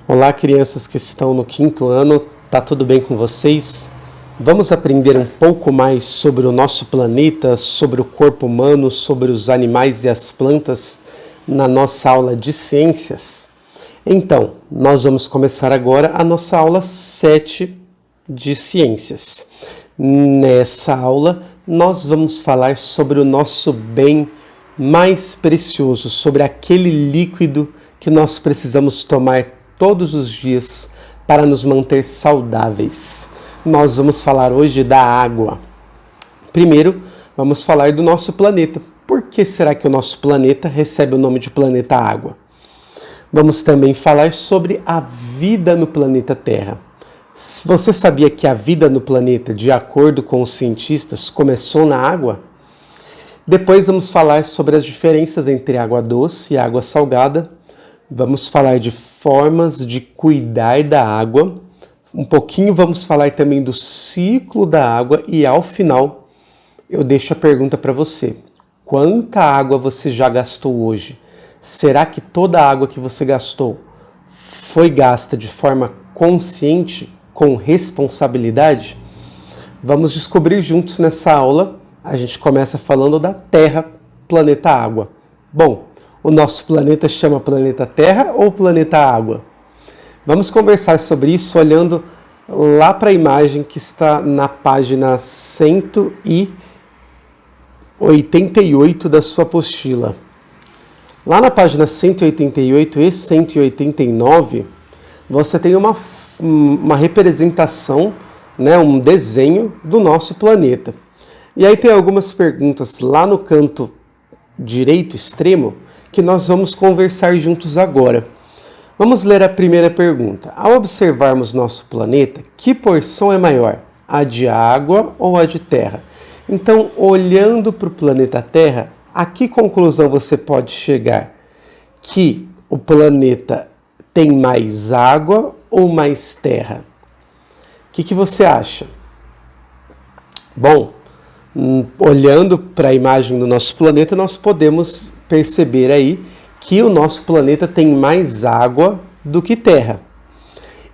Olá, crianças que estão no 5º ano, tá tudo bem com vocês? Vamos aprender um pouco mais sobre o nosso planeta, sobre o corpo humano, sobre os animais e as plantas na nossa aula de ciências? Então, nós vamos começar agora a nossa aula 7 de ciências. Nessa aula, nós vamos falar sobre o nosso bem mais precioso, sobre aquele líquido que nós precisamos tomar todos os dias para nos manter saudáveis. Nós vamos falar hoje da água. Primeiro, vamos falar do nosso planeta. Por que será que o nosso planeta recebe o nome de planeta Água? Vamos também falar sobre a vida no planeta Terra. Você sabia que a vida no planeta, de acordo com os cientistas, começou na água? Depois vamos falar sobre as diferenças entre água doce e água salgada. Vamos falar de formas de cuidar da água. Um pouquinho vamos falar também do ciclo da água e ao final eu deixo a pergunta para você. Quanta água você já gastou hoje? Será que toda a água que você gastou foi gasta de forma consciente, com responsabilidade? Vamos descobrir juntos nessa aula. A gente começa falando da Terra, planeta Água. Bom, o nosso planeta chama planeta Terra ou planeta Água? Vamos conversar sobre isso olhando lá para a imagem que está na página 188 da sua apostila. Lá na página 188 e 189, você tem uma representação, um desenho do nosso planeta. E aí tem algumas perguntas lá no canto direito extremo que nós vamos conversar juntos agora. Vamos ler a primeira pergunta. Ao observarmos nosso planeta, que porção é maior? A de água ou a de terra? Então, olhando para o planeta Terra, a que conclusão você pode chegar? Que o planeta tem mais água ou mais terra? O que você acha? Bom, olhando para a imagem do nosso planeta, nós podemos perceber aí que o nosso planeta tem mais água do que terra.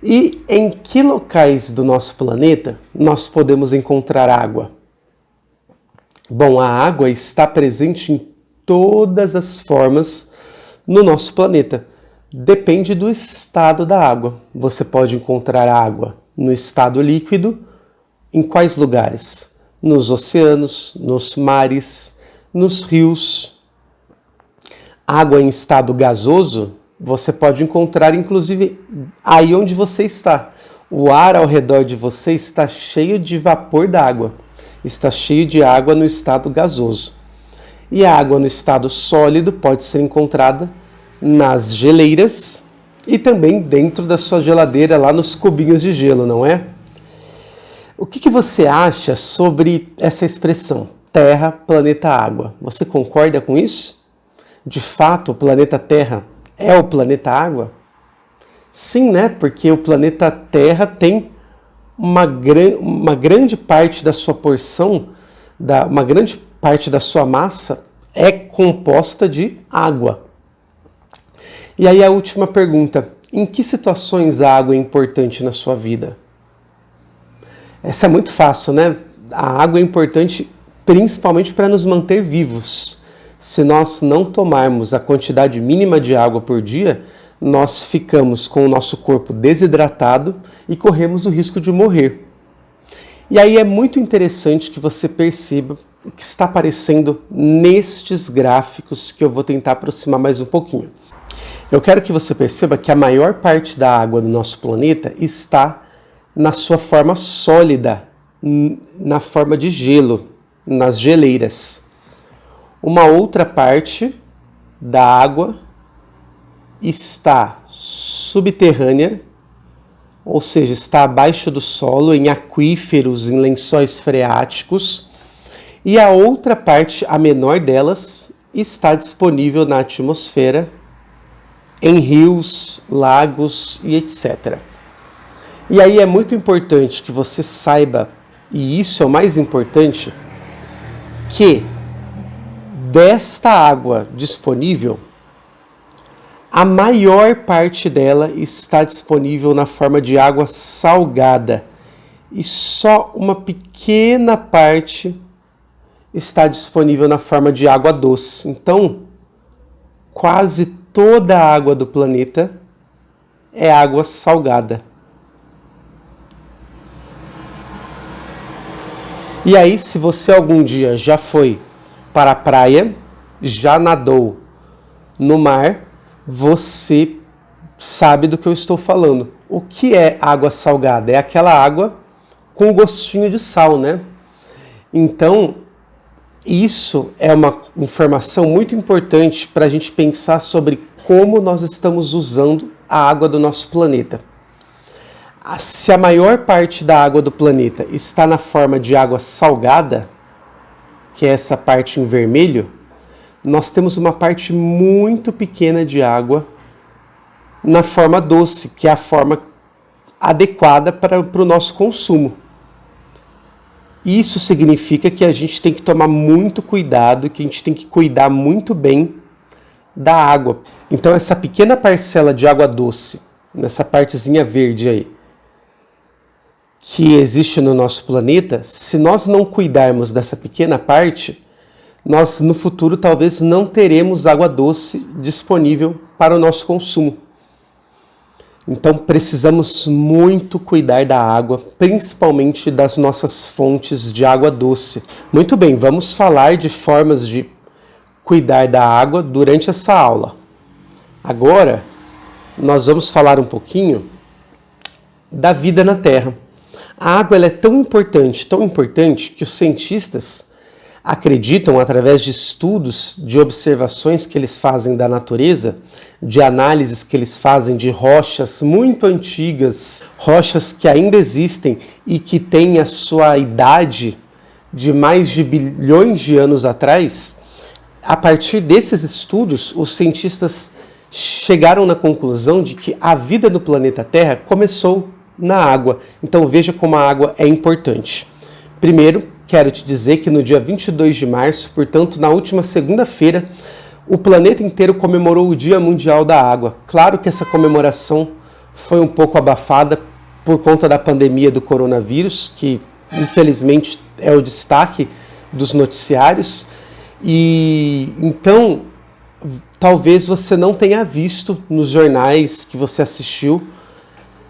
E em que locais do nosso planeta nós podemos encontrar água? Bom, a água está presente em todas as formas no nosso planeta. Depende do estado da água. Você pode encontrar água no estado líquido. Em quais lugares? Nos oceanos, nos mares, nos rios. Água em estado gasoso, você pode encontrar inclusive aí onde você está. O ar ao redor de você está cheio de vapor d'água. Está cheio de água no estado gasoso. E a água no estado sólido pode ser encontrada nas geleiras e também dentro da sua geladeira, lá nos cubinhos de gelo, não é? O que você acha sobre essa expressão, Terra, planeta, água? Você concorda com isso? De fato, o planeta Terra é o planeta água? Sim, né? Porque o planeta Terra tem uma grande parte da sua porção, uma grande parte da sua massa é composta de água. E aí a última pergunta, em que situações a água é importante na sua vida? Essa é muito fácil, né? A água é importante principalmente para nos manter vivos. Se nós não tomarmos a quantidade mínima de água por dia, nós ficamos com o nosso corpo desidratado e corremos o risco de morrer. E aí é muito interessante que você perceba o que está aparecendo nestes gráficos que eu vou tentar aproximar mais um pouquinho. Eu quero que você perceba que a maior parte da água do nosso planeta está na sua forma sólida, na forma de gelo, nas geleiras. Uma outra parte da água está subterrânea, ou seja, está abaixo do solo, em aquíferos, em lençóis freáticos, e a outra parte, a menor delas, está disponível na atmosfera, em rios, lagos e etc. E aí é muito importante que você saiba, e isso é o mais importante, que desta água disponível, A maior parte dela está disponível na forma de água salgada e só uma pequena parte está disponível na forma de água doce. Então, quase toda a água do planeta é água salgada. E aí, se você algum dia já foi para a praia, já nadou no mar, você sabe do que eu estou falando. O que é água salgada? É aquela água com gostinho de sal, né? Então, isso é uma informação muito importante para a gente pensar sobre como nós estamos usando a água do nosso planeta. Se a maior parte da água do planeta está na forma de água salgada, que é essa parte em vermelho, nós temos uma parte muito pequena de água na forma doce, que é a forma adequada para o nosso consumo. Isso significa que a gente tem que tomar muito cuidado, que a gente tem que cuidar muito bem da água. Então essa pequena parcela de água doce, nessa partezinha verde aí, que existe no nosso planeta, se nós não cuidarmos dessa pequena parte, nós no futuro talvez não teremos água doce disponível para o nosso consumo. Então precisamos muito cuidar da água, principalmente das nossas fontes de água doce. Muito bem, vamos falar de formas de cuidar da água durante essa aula. Agora, nós vamos falar um pouquinho da vida na Terra. A água ela é tão importante que os cientistas acreditam, através de estudos, de observações que eles fazem da natureza, de análises que eles fazem de rochas muito antigas, rochas que ainda existem e que têm a sua idade de mais de bilhões de anos atrás. A partir desses estudos, os cientistas chegaram na conclusão de que a vida no planeta Terra começou na água. Então veja como a água é importante. Primeiro, quero te dizer que no dia 22 de março, portanto na última segunda-feira, o planeta inteiro comemorou o Dia Mundial da Água. Claro que essa comemoração foi um pouco abafada por conta da pandemia do coronavírus, que infelizmente é o destaque dos noticiários. E então, talvez você não tenha visto nos jornais que você assistiu,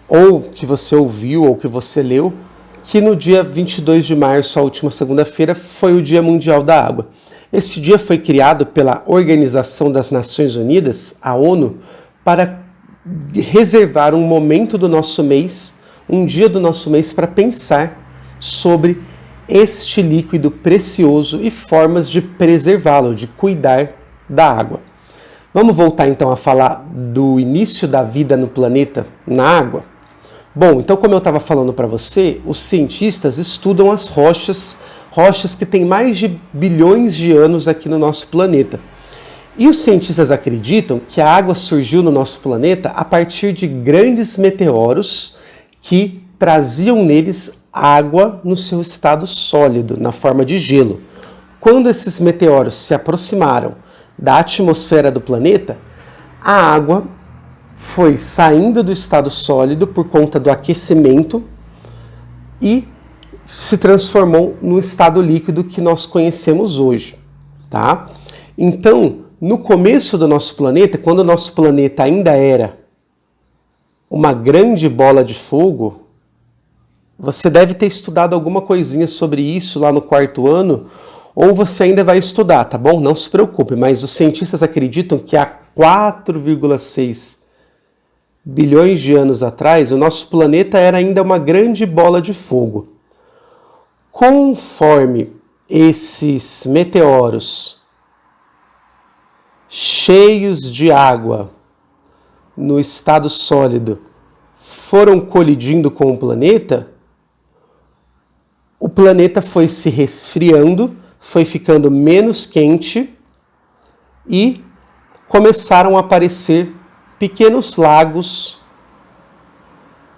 ou que você ouviu, ou que você leu, que no dia 22 de março, a última segunda-feira, foi o Dia Mundial da Água. Esse dia foi criado pela Organização das Nações Unidas, a ONU, para reservar um momento do nosso mês, um dia do nosso mês, para pensar sobre este líquido precioso e formas de preservá-lo, de cuidar da água. Vamos voltar então a falar do início da vida no planeta na água? Bom, então como eu estava falando para você, os cientistas estudam as rochas que têm mais de bilhões de anos aqui no nosso planeta. E os cientistas acreditam que a água surgiu no nosso planeta a partir de grandes meteoros que traziam neles água no seu estado sólido, na forma de gelo. Quando esses meteoros se aproximaram da atmosfera do planeta, a água foi saindo do estado sólido por conta do aquecimento e se transformou no estado líquido que nós conhecemos hoje, tá? Então, no começo do nosso planeta, quando o nosso planeta ainda era uma grande bola de fogo, você deve ter estudado alguma coisinha sobre isso lá no quarto ano, ou você ainda vai estudar, tá bom? Não se preocupe, mas os cientistas acreditam que há 4,6 bilhões de anos atrás, o nosso planeta era ainda uma grande bola de fogo. Conforme esses meteoros cheios de água no estado sólido foram colidindo com o planeta foi se resfriando, foi ficando menos quente e começaram a aparecer pequenos lagos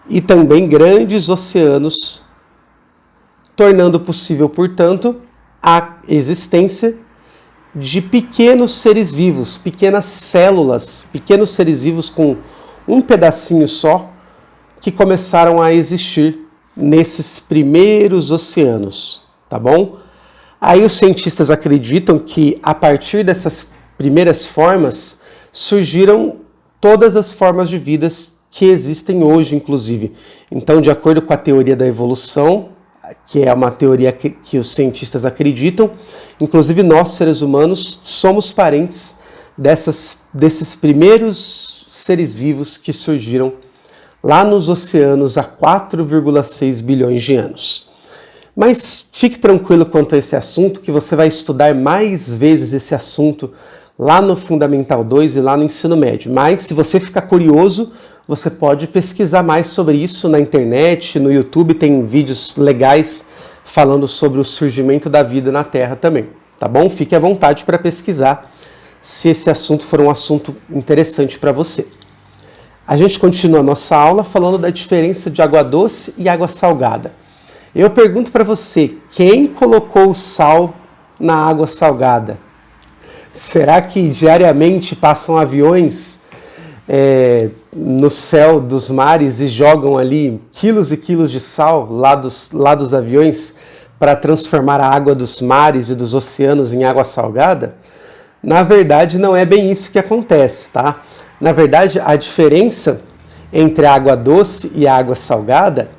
e também grandes oceanos, tornando possível, portanto, a existência de pequenos seres vivos, pequenas células, pequenos seres vivos com um pedacinho só, que começaram a existir nesses primeiros oceanos, tá bom? Aí os cientistas acreditam que a partir dessas primeiras formas surgiram todas as formas de vidas que existem hoje, inclusive. Então, de acordo com a teoria da evolução, que é uma teoria que os cientistas acreditam, inclusive nós, seres humanos, somos parentes desses primeiros seres vivos que surgiram lá nos oceanos há 4,6 bilhões de anos. Mas fique tranquilo quanto a esse assunto, que você vai estudar mais vezes esse assunto lá no Fundamental 2 e lá no Ensino Médio. Mas se você ficar curioso, você pode pesquisar mais sobre isso na internet, no YouTube tem vídeos legais falando sobre o surgimento da vida na Terra também, tá bom? Fique à vontade para pesquisar se esse assunto for um assunto interessante para você. A gente continua a nossa aula falando da diferença de água doce e água salgada. Eu pergunto para você, quem colocou o sal na água salgada? Será que diariamente passam aviões no céu dos mares e jogam ali quilos e quilos de sal lá dos aviões para transformar a água dos mares e dos oceanos em água salgada? Na verdade, não é bem isso que acontece, tá? Na verdade, a diferença entre a água doce e a água salgada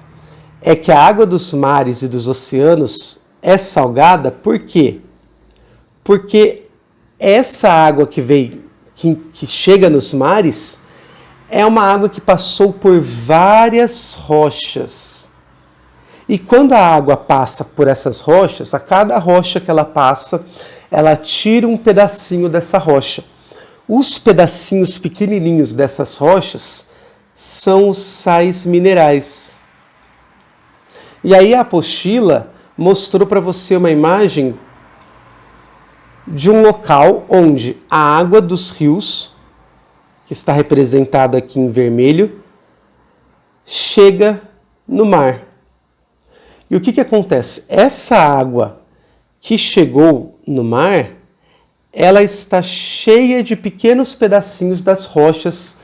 é que a água dos mares e dos oceanos é salgada. Por quê? Porque essa água que chega nos mares é uma água que passou por várias rochas. E quando a água passa por essas rochas, a cada rocha que ela passa, ela tira um pedacinho dessa rocha. Os pedacinhos pequenininhos dessas rochas são os sais minerais. E aí a apostila mostrou para você uma imagem de um local onde a água dos rios, que está representada aqui em vermelho, chega no mar. E o que acontece? Essa água que chegou no mar, ela está cheia de pequenos pedacinhos das rochas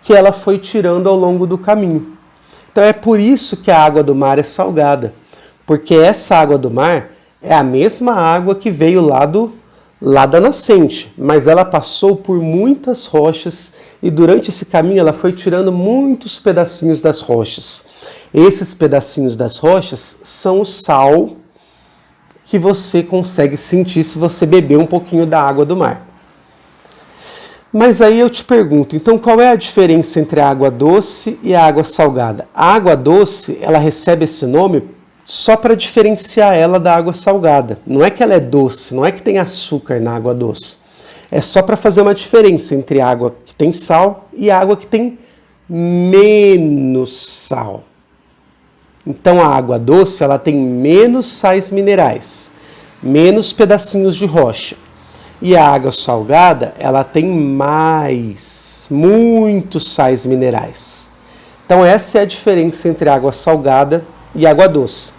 que ela foi tirando ao longo do caminho. Então é por isso que a água do mar é salgada, porque essa água do mar é a mesma água que veio lá da nascente, mas ela passou por muitas rochas e durante esse caminho ela foi tirando muitos pedacinhos das rochas. Esses pedacinhos das rochas são o sal que você consegue sentir se você beber um pouquinho da água do mar. Mas aí eu te pergunto, então qual é a diferença entre a água doce e a água salgada? A água doce, ela recebe esse nome só para diferenciar ela da água salgada. Não é que ela é doce, não é que tem açúcar na água doce. É só para fazer uma diferença entre a água que tem sal e a água que tem menos sal. Então a água doce, ela tem menos sais minerais, menos pedacinhos de rocha. E a água salgada, ela tem muitos sais minerais. Então essa é a diferença entre água salgada e água doce.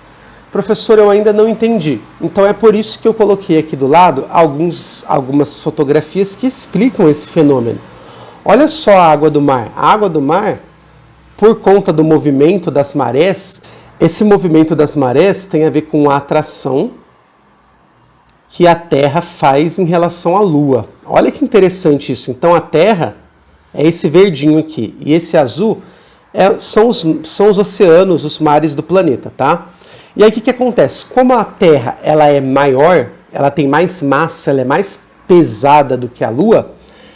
Professor, eu ainda não entendi. Então é por isso que eu coloquei aqui do lado algumas fotografias que explicam esse fenômeno. Olha só a água do mar. A água do mar, por conta do movimento das marés, esse movimento das marés tem a ver com a atração que a Terra faz em relação à Lua. Olha que interessante isso. Então a Terra é esse verdinho aqui e esse azul são os oceanos, os mares do planeta, tá? E aí o que acontece? Como a Terra ela é maior, ela tem mais massa, ela é mais pesada do que a Lua,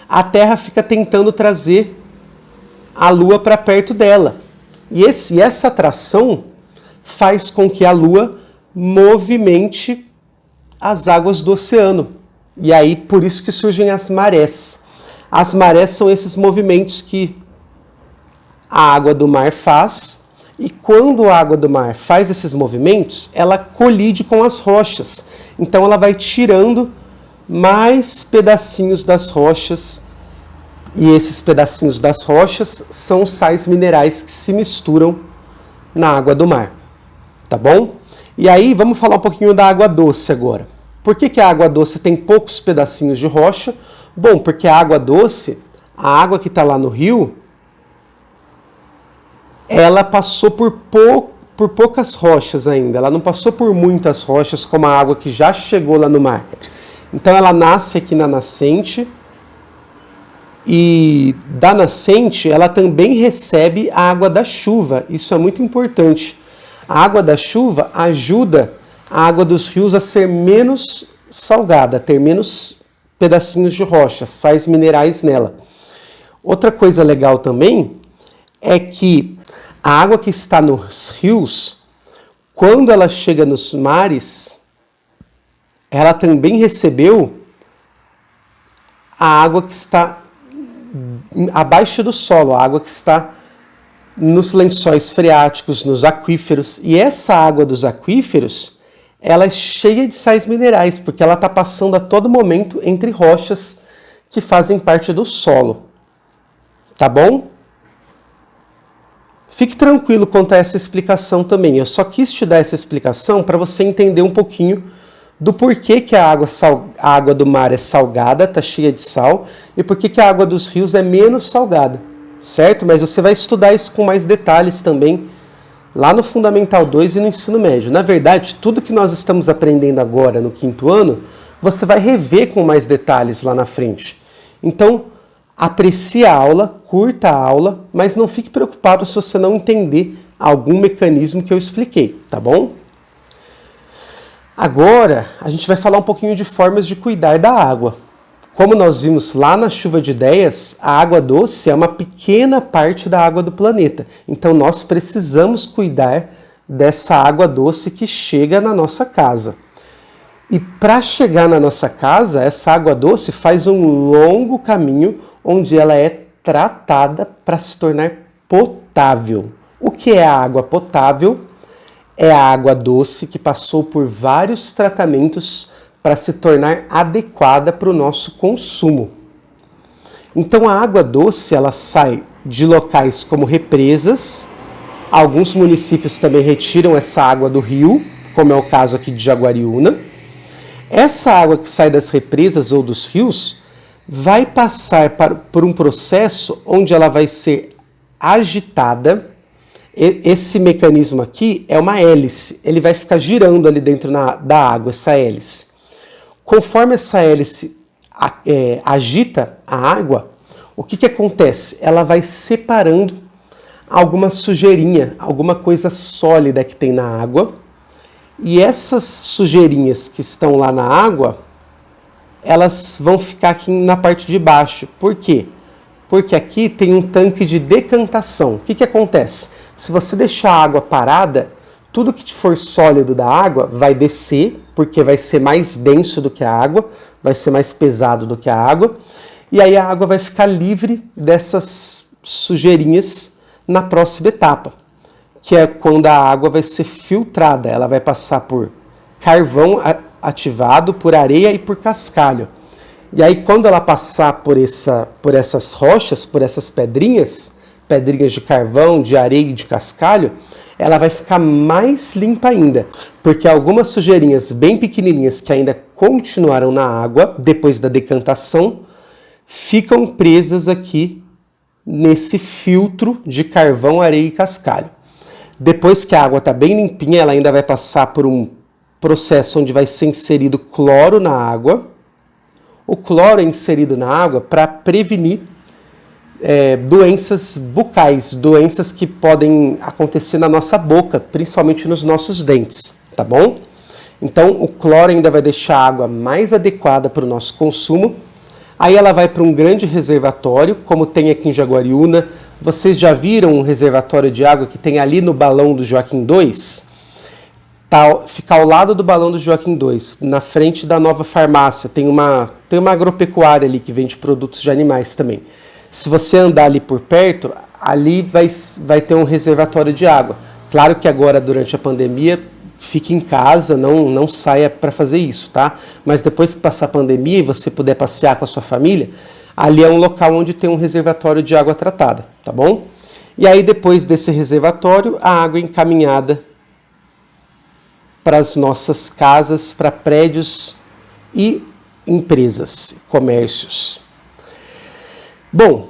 a Terra fica tentando trazer a Lua para perto dela. E essa atração faz com que a Lua movimente as águas do oceano. E aí, por isso que surgem as marés. As marés são esses movimentos que a água do mar faz, e quando a água do mar faz esses movimentos, ela colide com as rochas. Então ela vai tirando mais pedacinhos das rochas, e esses pedacinhos das rochas são os sais minerais que se misturam na água do mar. Tá bom? E aí, vamos falar um pouquinho da água doce agora. Por que a água doce tem poucos pedacinhos de rocha? Bom, porque a água doce, a água que está lá no rio, ela passou por poucas rochas ainda. Ela não passou por muitas rochas como a água que já chegou lá no mar. Então ela nasce aqui na nascente e da nascente ela também recebe a água da chuva. Isso é muito importante. A água da chuva ajuda a água dos rios a ser menos salgada, a ter menos pedacinhos de rocha, sais minerais nela. Outra coisa legal também é que a água que está nos rios, quando ela chega nos mares, ela também recebeu a água que está abaixo do solo, a água que está nos lençóis freáticos, nos aquíferos. E essa água dos aquíferos, ela é cheia de sais minerais, porque ela está passando a todo momento entre rochas que fazem parte do solo. Tá bom? Fique tranquilo quanto a essa explicação também. Eu só quis te dar essa explicação para você entender um pouquinho do porquê que a água do mar é salgada, está cheia de sal, e porquê que a água dos rios é menos salgada, certo? Mas você vai estudar isso com mais detalhes também lá no Fundamental 2 e no Ensino Médio. Na verdade, tudo que nós estamos aprendendo agora no 5º ano, você vai rever com mais detalhes lá na frente. Então, aprecie a aula, curta a aula, mas não fique preocupado se você não entender algum mecanismo que eu expliquei, tá bom? Agora, a gente vai falar um pouquinho de formas de cuidar da água. Como nós vimos lá na chuva de ideias, a água doce é uma pequena parte da água do planeta. Então, nós precisamos cuidar dessa água doce que chega na nossa casa. E para chegar na nossa casa, essa água doce faz um longo caminho onde ela é tratada para se tornar potável. O que é a água potável? É a água doce que passou por vários tratamentos para se tornar adequada para o nosso consumo. Então a água doce ela sai de locais como represas. Alguns municípios também retiram essa água do rio, como é o caso aqui de Jaguariúna. Essa água que sai das represas ou dos rios vai passar por um processo onde ela vai ser agitada. Esse mecanismo aqui é uma hélice, ele vai ficar girando ali dentro da água, essa hélice. Conforme essa hélice agita a água, o que acontece? Ela vai separando alguma sujeirinha, alguma coisa sólida que tem na água, e essas sujeirinhas que estão lá na água, elas vão ficar aqui na parte de baixo. Por quê? Porque aqui tem um tanque de decantação. O que acontece? Se você deixar a água parada, tudo que for sólido da água vai descer, porque vai ser mais denso do que a água, vai ser mais pesado do que a água, e aí a água vai ficar livre dessas sujeirinhas na próxima etapa, que é quando a água vai ser filtrada. Ela vai passar por carvão ativado, por areia e por cascalho. E aí quando ela passar por essas rochas, por essas pedrinhas de carvão, de areia e de cascalho, ela vai ficar mais limpa ainda, porque algumas sujeirinhas bem pequenininhas que ainda continuaram na água depois da decantação ficam presas aqui nesse filtro de carvão, areia e cascalho. Depois que a água está bem limpinha, ela ainda vai passar por um processo onde vai ser inserido cloro na água. O cloro é inserido na água para prevenir doenças bucais, doenças que podem acontecer na nossa boca, principalmente nos nossos dentes, tá bom? Então o cloro ainda vai deixar a água mais adequada para o nosso consumo. Aí ela vai para um grande reservatório, como tem aqui em Jaguariúna. Vocês já viram um reservatório de água que tem ali no balão do Joaquim 2? Fica ao lado do balão do Joaquim 2, na frente da nova farmácia. Tem uma agropecuária ali que vende produtos de animais também. Se você andar ali por perto, ali vai ter um reservatório de água. Claro que agora, durante a pandemia, fique em casa, não saia para fazer isso, tá? Mas depois que passar a pandemia e você puder passear com a sua família, ali é um local onde tem um reservatório de água tratada, tá bom? E aí, depois desse reservatório, a água é encaminhada para as nossas casas, para prédios e empresas, comércios. Bom,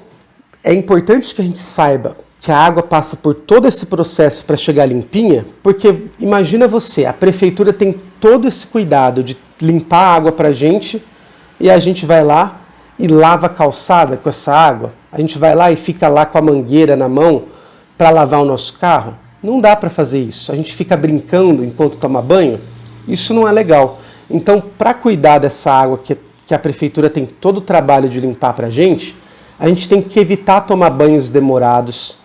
é importante que a gente saiba que a água passa por todo esse processo para chegar limpinha, porque imagina você, a prefeitura tem todo esse cuidado de limpar a água para a gente e a gente vai lá e lava a calçada com essa água, a gente vai lá e fica lá com a mangueira na mão para lavar o nosso carro. Não dá para fazer isso, a gente fica brincando enquanto toma banho, isso não é legal. Então, para cuidar dessa água que a prefeitura tem todo o trabalho de limpar para a gente tem que evitar tomar banhos demorados,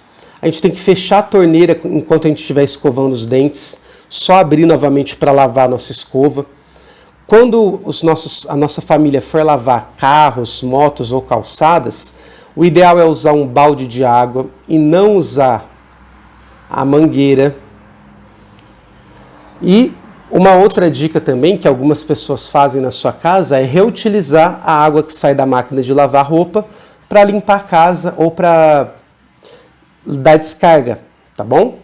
a gente tem que fechar a torneira enquanto a gente estiver escovando os dentes, só abrir novamente para lavar a nossa escova. Quando a nossa família for lavar carros, motos ou calçadas, o ideal é usar um balde de água e não usar a mangueira. E uma outra dica também que algumas pessoas fazem na sua casa é reutilizar a água que sai da máquina de lavar roupa para limpar a casa ou para dar descarga, tá bom?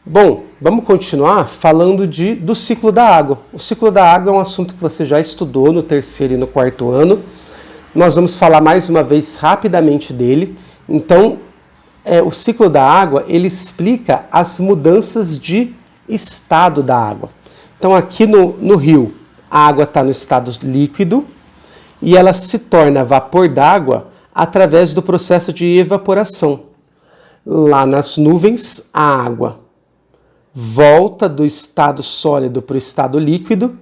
Bom, vamos continuar falando do ciclo da água. O ciclo da água é um assunto que você já estudou no 3º e no 4º ano. Nós vamos falar mais uma vez rapidamente dele. Então, o ciclo da água, ele explica as mudanças de estado da água. Então, aqui no rio, a água está no estado líquido e ela se torna vapor d'água através do processo de evaporação. Lá nas nuvens, a água volta do estado sólido para o estado líquido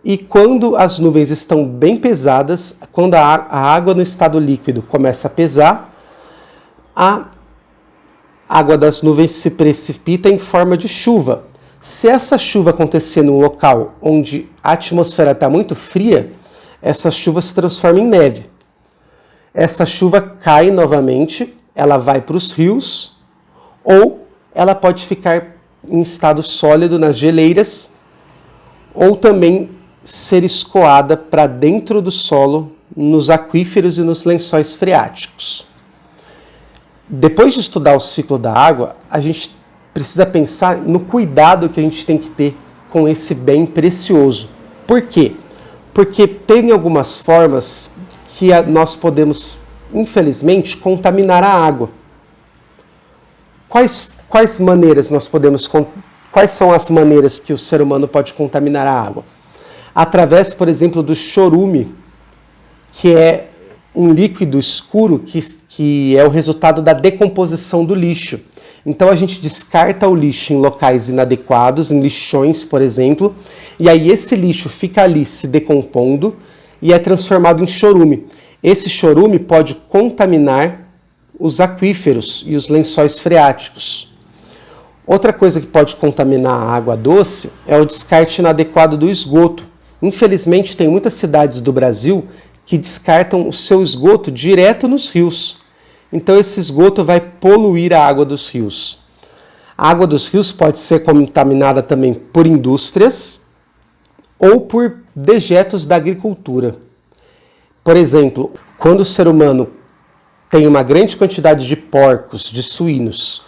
e quando as nuvens estão bem pesadas, quando a água no estado líquido começa a pesar, a água das nuvens se precipita em forma de chuva. Se essa chuva acontecer num local onde a atmosfera está muito fria, essa chuva se transforma em neve. Essa chuva cai novamente, ela vai para os rios, ou ela pode ficar em estado sólido nas geleiras, ou também ser escoada para dentro do solo, nos aquíferos e nos lençóis freáticos. Depois de estudar o ciclo da água, a gente precisa pensar no cuidado que a gente tem que ter com esse bem precioso. Por quê? Porque tem algumas formas que nós podemos, infelizmente, contaminar a água. Quais maneiras nós podemos, quais são as maneiras que o ser humano pode contaminar a água? Através, por exemplo, do chorume, que é um líquido escuro que é o resultado da decomposição do lixo. Então a gente descarta o lixo em locais inadequados, em lixões, por exemplo, e aí esse lixo fica ali se decompondo e é transformado em chorume. Esse chorume pode contaminar os aquíferos e os lençóis freáticos. Outra coisa que pode contaminar a água doce é o descarte inadequado do esgoto. Infelizmente, tem muitas cidades do Brasil que descartam o seu esgoto direto nos rios. Então, esse esgoto vai poluir a água dos rios. A água dos rios pode ser contaminada também por indústrias ou por dejetos da agricultura. Por exemplo, quando o ser humano tem uma grande quantidade de porcos, de suínos,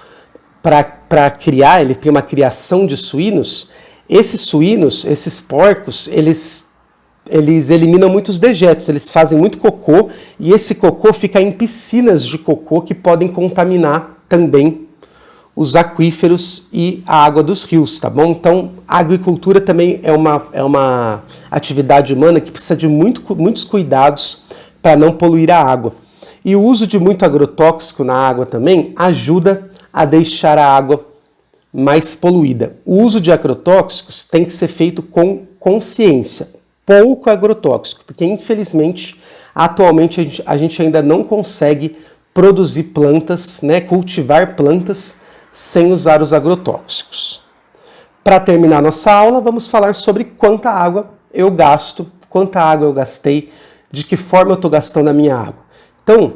para criar, ele tem uma criação de suínos, esses porcos, eles eliminam muitos dejetos, eles fazem muito cocô e esse cocô fica em piscinas de cocô que podem contaminar também os aquíferos e a água dos rios, tá bom? Então, a agricultura também é uma atividade humana que precisa de muitos cuidados para não poluir a água. E o uso de muito agrotóxico na água também ajuda a deixar a água mais poluída. O uso de agrotóxicos tem que ser feito com consciência. Pouco agrotóxico, porque infelizmente, atualmente a gente ainda não consegue produzir plantas, cultivar plantas sem usar os agrotóxicos. Para terminar nossa aula, vamos falar sobre quanta água eu gasto, quanta água eu gastei, de que forma eu estou gastando a minha água. Então,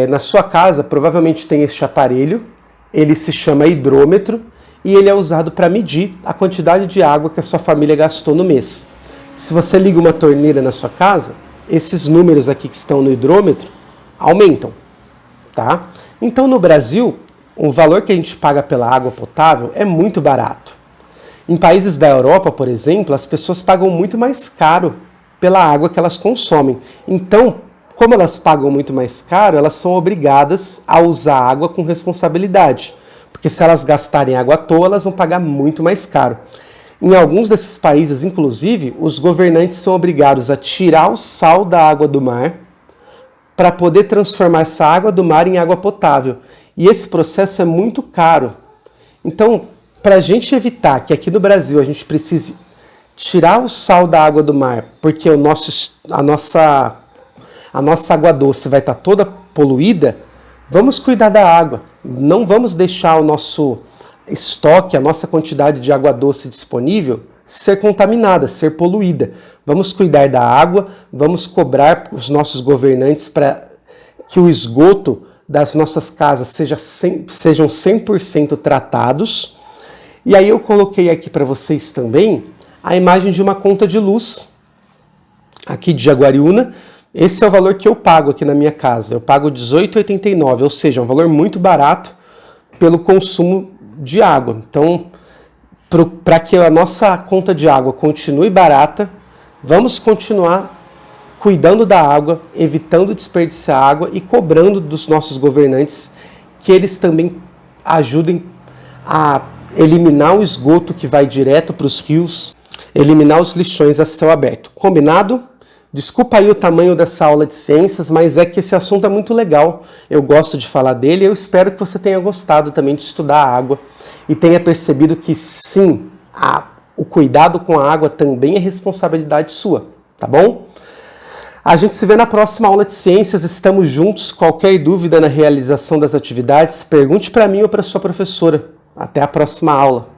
na sua casa provavelmente tem este aparelho, ele se chama hidrômetro e ele é usado para medir a quantidade de água que a sua família gastou no mês. Se você liga uma torneira na sua casa, esses números aqui que estão no hidrômetro aumentam, tá? Então, no Brasil, o valor que a gente paga pela água potável é muito barato. Em países da Europa, por exemplo, as pessoas pagam muito mais caro pela água que elas consomem. Então, como elas pagam muito mais caro, elas são obrigadas a usar água com responsabilidade. Porque se elas gastarem água à toa, elas vão pagar muito mais caro. Em alguns desses países, inclusive, os governantes são obrigados a tirar o sal da água do mar para poder transformar essa água do mar em água potável. E esse processo é muito caro. Então, para a gente evitar que aqui no Brasil a gente precise tirar o sal da água do mar, porque a nossa água doce vai estar toda poluída, vamos cuidar da água. Não vamos deixar o nosso estoque, a nossa quantidade de água doce disponível ser contaminada, ser poluída. Vamos cuidar da água, vamos cobrar os nossos governantes para que o esgoto das nossas casas sejam 100% tratados. E aí eu coloquei aqui para vocês também a imagem de uma conta de luz, aqui de Jaguariúna. Esse é o valor que eu pago aqui na minha casa. Eu pago R$ 18,89, ou seja, um valor muito barato pelo consumo de água. Então, para que a nossa conta de água continue barata, vamos continuar cuidando da água, evitando desperdíciar água e cobrando dos nossos governantes que eles também ajudem a eliminar o esgoto que vai direto para os rios, eliminar os lixões a céu aberto. Combinado? Desculpa aí o tamanho dessa aula de ciências, mas é que esse assunto é muito legal. Eu gosto de falar dele e eu espero que você tenha gostado também de estudar a água e tenha percebido que sim, o cuidado com a água também é responsabilidade sua, tá bom? A gente se vê na próxima aula de ciências, estamos juntos. Qualquer dúvida na realização das atividades, pergunte para mim ou para sua professora. Até a próxima aula.